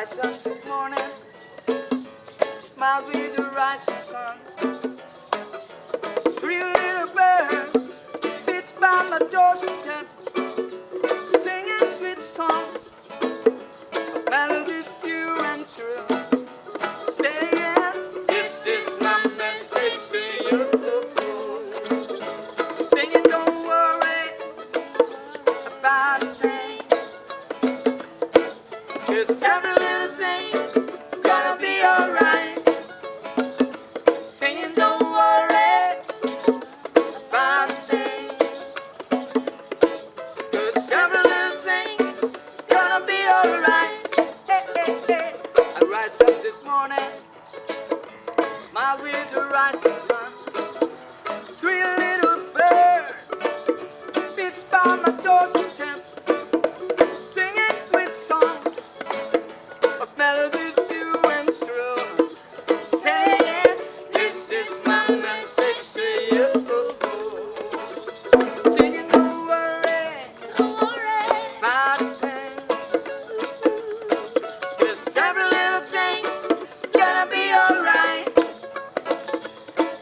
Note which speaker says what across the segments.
Speaker 1: rise up this morning, smile with the rising sun. Three little birds beat by my doorstep, singing sweet songs of melodies pure and true, saying, this is my message to you. Singing, don't worry about a thing, 'cause every little thing gonna be alright. Singing, don't worry about a thing, 'cause every little thing gonna be alright. Hey, hey, hey. I rise up this morning, smile with the rising sun. Three little birds beats by my doorstep, singing sweet songs of melodies pure and true, saying, this is my message to you. Singing, don't worry about a thing, 'cause every little thing gonna be alright.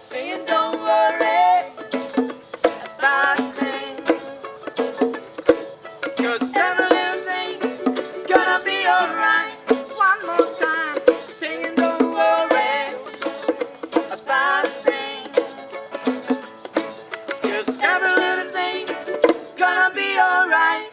Speaker 1: Singing, don't worry about a thing, 'cause every little thing gonna be alright. One more time, singing, don't worry about a thing, 'cause every little thing gonna be alright.